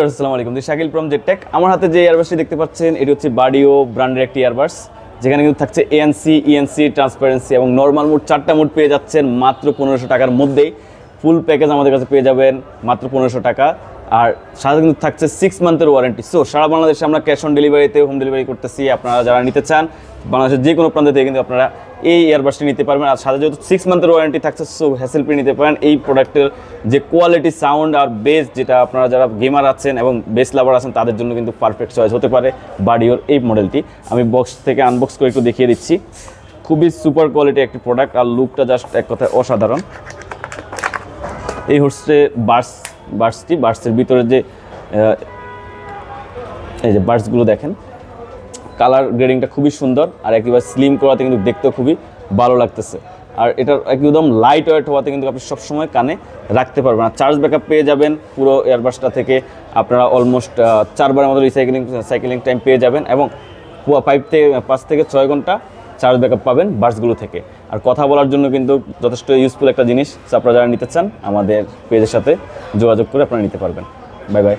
আসসালামু আলাইকুম, শাকিল ফ্রম জেডটেক। আমার হাতে যে ইয়ারবাসটি দেখতে পাচ্ছেন এটি হচ্ছে বাডিও ব্র্যান্ডের একটি ইয়ারবাস, যেখানে কিন্তু থাকছে এএনসি, ইএনসি, ট্রান্সপারেন্সি এবং নর্মাল মোড, 4টা মোড পেয়ে যাচ্ছেন মাত্র 1500 টাকার মধ্যেই। ফুল প্যাকেজ আমাদের কাছে পেয়ে যাবেন মাত্র 1500 টাকা। আর সাথে কিন্তু থাকছে 6 মান্থের ওয়ারেন্টি। সো সারা বাংলাদেশে আমরা ক্যাশ অন ডেলিভারিতে হোম ডেলিভারি করতেছি। আপনারা যারা নিতে চান বাংলাদেশের যে কোনো প্রান্ত থেকে কিন্তু আপনারা এই ইয়ারবাসটি নিতে পারবেন। আর সাথে যেহেতু 6 মান্থের ওয়ারেন্টি থাকছে, সো হ্যাসেল ফ্রি নিতে পারেন। এই প্রোডাক্টের যে কোয়ালিটি, সাউন্ড আর বেস, যেটা আপনারা যারা গেমার আছেন এবং বেস লাভার আছেন তাদের জন্য কিন্তু পারফেক্ট চয়েস হতে পারে বাডিওর এই মডেলটি। আমি বক্স থেকে আনবক্স করে একটু দেখিয়ে দিচ্ছি। খুবই সুপার কোয়ালিটি একটি প্রোডাক্ট, আর লুকটা জাস্ট এক কথায় অসাধারণ। এই হচ্ছে বার্সের ভিতরে যে এই যে বার্সগুলো দেখেন, কালার গ্রেডিংটা খুবই সুন্দর আর একেবারে স্লিম করাতে কিন্তু দেখতেও খুবই ভালো লাগতেছে। আর এটার একদম লাইট ওয়েট হওয়াতে কিন্তু আপনি সবসময় কানে রাখতে পারবেন। আর চার্জ ব্যাকআপ পেয়ে যাবেন পুরো এয়ারবাসটা থেকে আপনারা অলমোস্ট 4বারের মতো সাইকেলিং টাইম পেয়ে যাবেন এবং 5 থেকে 6 ঘন্টা চার্জ ব্যাকআপ পাবেন বার্সগুলো থেকে। আর কথা বলার জন্য কিন্তু যথেষ্ট ইউজফুল একটা জিনিস। আপনারা যারা নিতে চান আমাদের পেজের সাথে যোগাযোগ করে আপনারা নিতে পারবেন। Bye bye.